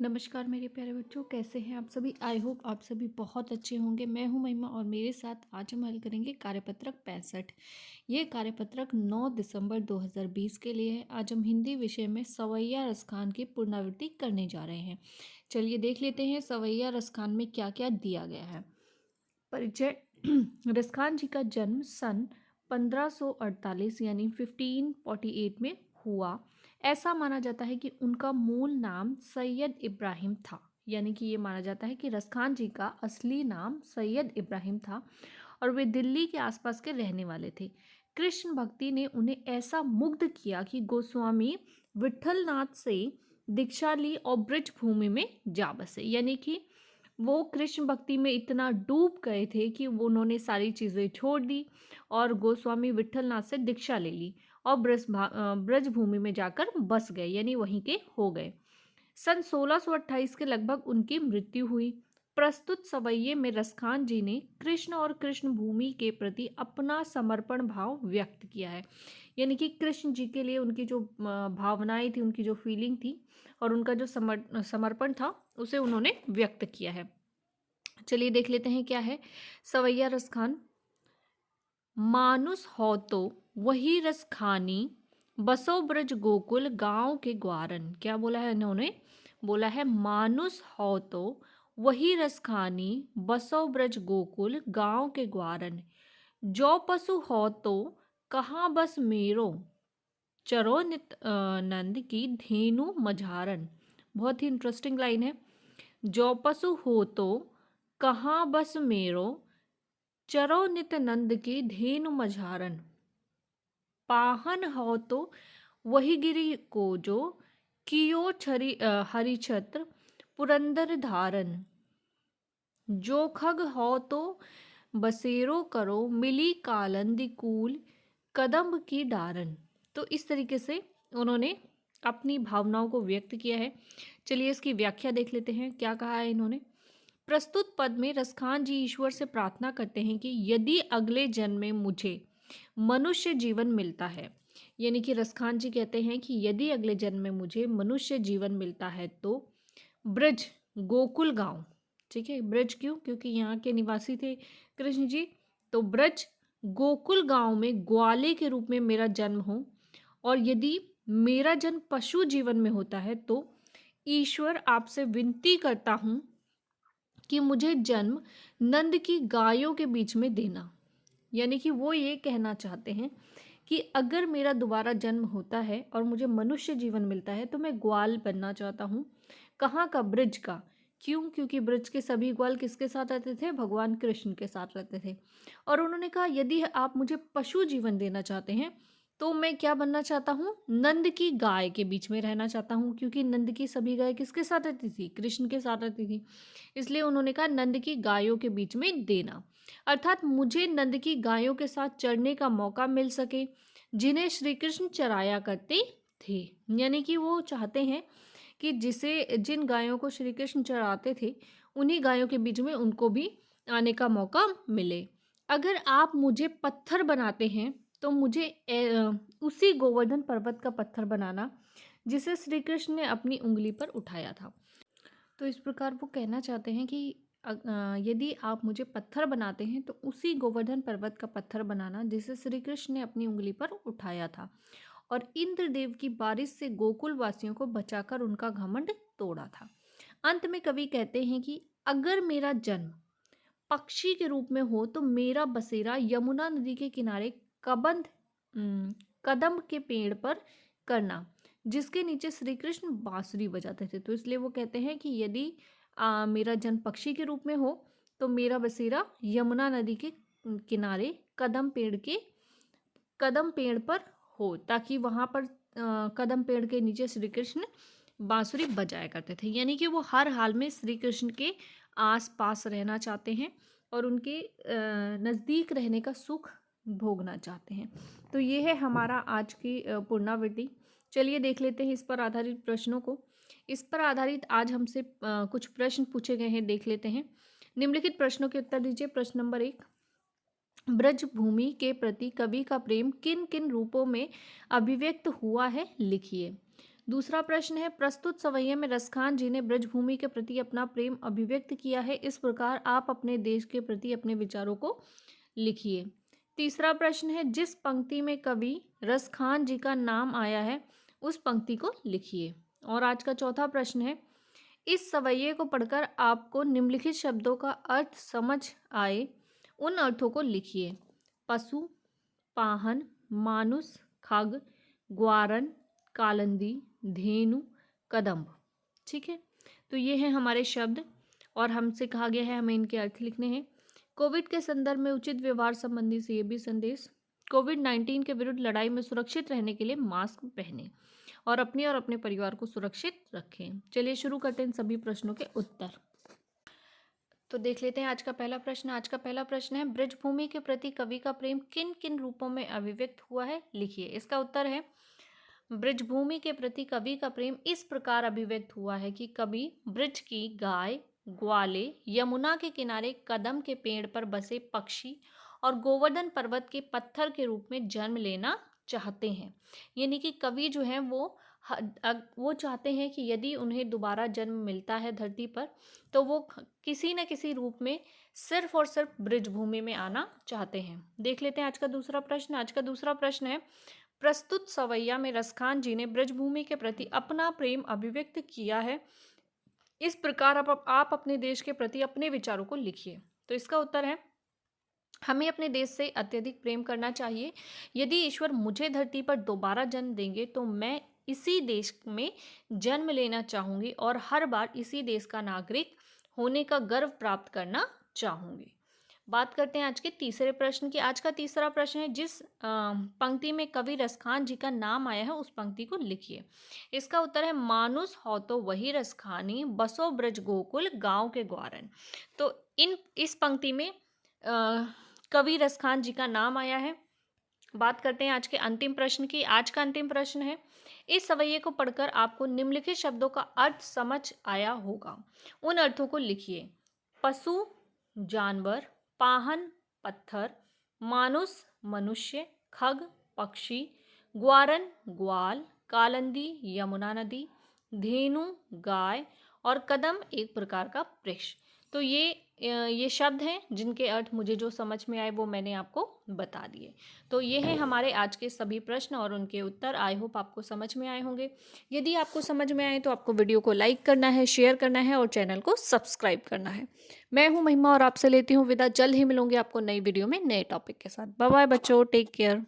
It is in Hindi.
नमस्कार मेरे प्यारे बच्चों, कैसे हैं आप सभी। आई होप आप सभी बहुत अच्छे होंगे। मैं हूं महिमा और मेरे साथ आज हम हल करेंगे कार्यपत्रक 65। ये कार्यपत्रक 9 दिसंबर 2020 के लिए है। आज हम हिंदी विषय में सवैया रसखान की पुनरावृत्ति करने जा रहे हैं। चलिए देख लेते हैं सवैया रसखान में क्या क्या दिया गया है। परिचय। रसखान जी का जन्म सन 1548 यानी 1548 में हुआ। ऐसा माना जाता है कि उनका मूल नाम सैयद इब्राहिम था। यानी कि ये माना जाता है कि रसखान जी का असली नाम सैयद इब्राहिम था और वे दिल्ली के आसपास के रहने वाले थे। कृष्ण भक्ति ने उन्हें ऐसा मुग्ध किया कि गोस्वामी विठलनाथ से दीक्षा ली और ब्रज भूमि में जा बसे। यानी कि वो कृष्ण भक्ति में इतना डूब गए थे कि वो उन्होंने सारी चीज़ें छोड़ दी और गोस्वामी विठलनाथ से दीक्षा ले ली और ब्रज भूमि में जाकर बस गए, यानी वहीं के हो गए। सन 1628 के लगभग उनकी मृत्यु हुई। प्रस्तुत सवैये में रसखान जी ने कृष्ण और कृष्ण भूमि के प्रति अपना समर्पण भाव व्यक्त किया है। यानी कि कृष्ण जी के लिए उनकी जो भावनाएं थी, उनकी जो फीलिंग थी और उनका जो समर्पण था, उसे उन्होंने व्यक्त किया है। चलिए देख लेते हैं क्या है सवैया रसखान। मानुस हो तो वही रस खानी, बसो ब्रज गोकुल गांव के ग्वारन। क्या बोला है इन्होंने? बोला है मानुस हो तो वही रस खानी, बसो ब्रज गोकुल गांव के ग्वारन। जो पशु हो तो कहाँ बस मेरो, चरो नित नंद की धेनु मझारन। बहुत ही इंटरेस्टिंग लाइन है। जो पशु हो तो कहाँ बस मेरो, चरो नित नंद की धेनु मझारन। पाहन हो तो वही गिरी को जो, कियो हरिछत्र पुरंदर धारन। जो खग हो तो बसेरो करो, मिली कालंदी कूल कदम्ब की डारन। तो इस तरीके से उन्होंने अपनी भावनाओं को व्यक्त किया है। चलिए इसकी व्याख्या देख लेते हैं क्या कहा है इन्होंने। प्रस्तुत पद में रसखान जी ईश्वर से प्रार्थना करते हैं कि यदि अगले जन्म में मुझे मनुष्य जीवन मिलता है, यानी कि रसखान जी कहते हैं कि यदि अगले जन्म में मुझे मनुष्य जीवन मिलता है तो ब्रज, गोकुल गांव, ठीक है, ब्रज क्यों, क्योंकि यहाँ के निवासी थे कृष्ण जी, तो ब्रज गोकुल गांव में ग्वाले के रूप में मेरा जन्म हो। और यदि मेरा जन्म पशु जीवन में होता है तो ईश्वर आपसे विनती करता हूँ कि मुझे जन्म नंद की गायों के बीच में देना। यानी कि वो ये कहना चाहते हैं कि अगर मेरा दोबारा जन्म होता है और मुझे मनुष्य जीवन मिलता है तो मैं ग्वाल बनना चाहता हूँ। कहाँ का? ब्रज का। क्यों? क्योंकि ब्रज के सभी ग्वाल किसके साथ रहते थे? भगवान कृष्ण के साथ रहते थे। और उन्होंने कहा यदि आप मुझे पशु जीवन देना चाहते हैं तो मैं क्या बनना चाहता हूँ? नंद की गाय के बीच में रहना चाहता हूँ, क्योंकि नंद की सभी गाय किसके साथ रहती थी? कृष्ण के साथ रहती थी। इसलिए उन्होंने कहा नंद की गायों के बीच में देना, अर्थात मुझे नंद की गायों के साथ चरने का मौका मिल सके जिन्हें श्री कृष्ण चराया करते थे। यानी कि वो चाहते हैं कि जिन गायों को श्री कृष्ण चराते थे उन्हीं गायों के बीच में उनको भी आने का मौका मिले। अगर आप मुझे पत्थर बनाते हैं तो मुझे उसी गोवर्धन पर्वत का पत्थर बनाना जिसे श्री कृष्ण ने अपनी उंगली पर उठाया था। तो इस प्रकार वो कहना चाहते हैं कि यदि आप मुझे पत्थर बनाते हैं तो उसी गोवर्धन पर्वत का पत्थर बनाना जिसे श्री कृष्ण ने अपनी उंगली पर उठाया था और इंद्रदेव की बारिश से गोकुल वासियों को बचाकर उनका घमंड तोड़ा था। अंत में कवि कहते हैं कि अगर मेरा जन्म पक्षी के रूप में हो तो मेरा बसेरा यमुना नदी के किनारे कबंध कदम्ब के पेड़ पर करना जिसके नीचे श्री कृष्ण बांसुरी बजाते थे। तो इसलिए वो कहते हैं कि यदि मेरा जन्म पक्षी के रूप में हो तो मेरा बसेरा यमुना नदी के किनारे कदम पेड़ पर हो, ताकि वहाँ पर कदम पेड़ के नीचे श्री कृष्ण बांसुरी बजाया करते थे। यानी कि वो हर हाल में श्री कृष्ण के आस पास रहना चाहते हैं और उनके नज़दीक रहने का सुख भोगना चाहते हैं। तो ये है हमारा आज की पुनरावृत्ति। चलिए देख लेते हैं इस पर आधारित प्रश्नों को। इस पर आधारित आज हमसे कुछ प्रश्न पूछे गए हैं, देख लेते हैं। निम्नलिखित प्रश्नों के उत्तर दीजिए। प्रश्न नंबर 1, ब्रज भूमि के प्रति कवि का प्रेम किन किन रूपों में अभिव्यक्त हुआ है, लिखिए। दूसरा प्रश्न है, प्रस्तुत सवैया में रसखान जी ने ब्रजभूमि के प्रति अपना प्रेम अभिव्यक्त किया है, इस प्रकार आप अपने देश के प्रति अपने विचारों को लिखिए। तीसरा प्रश्न है, जिस पंक्ति में कवि रसखान जी का नाम आया है उस पंक्ति को लिखिए। और आज का चौथा प्रश्न है, इस सवैये को पढ़कर आपको निम्नलिखित शब्दों का अर्थ समझ आए, उन अर्थों को लिखिए। पशु, पाहन, मानुष, खग, ग्वारन, कालंदी, धेनु, कदम्ब। ठीक है, तो ये हैं हमारे शब्द और हमसे कहा गया है हमें इनके अर्थ लिखने हैं। कोविड के संदर्भ में उचित व्यवहार संबंधी से ये भी संदेश। कोविड-19 के विरुद्ध लड़ाई में सुरक्षित रहने के लिए मास्क पहनें और अपने परिवार को सुरक्षित रखें। चलिए शुरू करते हैं इन सभी प्रश्नों के उत्तर। तो देख लेते हैं आज का पहला प्रश्न। आज का पहला प्रश्न है, ब्रजभूमि के प्रति कवि का प्रेम किन किन रूपों में अभिव्यक्त हुआ है, लिखिए। इसका उत्तर है, ब्रजभूमि के प्रति कवि का प्रेम इस प्रकार अभिव्यक्त हुआ है कि कवि ब्रज की गाय, ग्वाले, यमुना के किनारे कदम के पेड़ पर बसे पक्षी और गोवर्धन पर्वत के पत्थर के रूप में जन्म लेना चाहते हैं। यानी कि कवि जो है वो चाहते हैं कि यदि उन्हें दोबारा जन्म मिलता है धरती पर तो वो किसी न किसी रूप में सिर्फ और सिर्फ ब्रजभूमि में आना चाहते हैं। देख लेते हैं आज का दूसरा प्रश्न। आज का दूसरा प्रश्न है, प्रस्तुत सवैया में रसखान जी ने ब्रजभूमि के प्रति अपना प्रेम अभिव्यक्त किया है, इस प्रकार आप अपने देश के प्रति अपने विचारों को लिखिए। तो इसका उत्तर है, हमें अपने देश से अत्यधिक प्रेम करना चाहिए। यदि ईश्वर मुझे धरती पर दोबारा जन्म देंगे तो मैं इसी देश में जन्म लेना चाहूँगी और हर बार इसी देश का नागरिक होने का गर्व प्राप्त करना चाहूँगी। बात करते हैं आज के तीसरे प्रश्न की। आज का तीसरा प्रश्न है, जिस पंक्ति में कवि रसखान जी का नाम आया है उस पंक्ति को लिखिए। इसका उत्तर है, मानुष हो तो वही रसखानी, बसो ब्रज गोकुल गांव के ग्वारन। तो इस पंक्ति में कवि रसखान जी का नाम आया है। बात करते हैं आज के अंतिम प्रश्न की। आज का अंतिम प्रश्न है, इस सवैये को पढ़कर आपको निम्नलिखित शब्दों का अर्थ समझ आया होगा, उन अर्थों को लिखिए। पशु, जानवर, पाहन, पत्थर, मानुष, मनुष्य, खग, पक्षी, ग्वारन, ग्वाल, कालंदी, यमुना नदी, धेनु, गाय और कदम एक प्रकार का वृक्ष। तो ये शब्द हैं जिनके अर्थ मुझे जो समझ में आए वो मैंने आपको बता दिए। तो ये हैं हमारे आज के सभी प्रश्न और उनके उत्तर। आई होप आपको समझ में आए होंगे। यदि आपको समझ में आए तो आपको वीडियो को लाइक करना है, शेयर करना है और चैनल को सब्सक्राइब करना है। मैं हूँ महिमा और आपसे लेती हूँ विदा। जल्द ही मिलूंगी आपको नई वीडियो में नए टॉपिक के साथ। बाय बाय बच्चों, टेक केयर।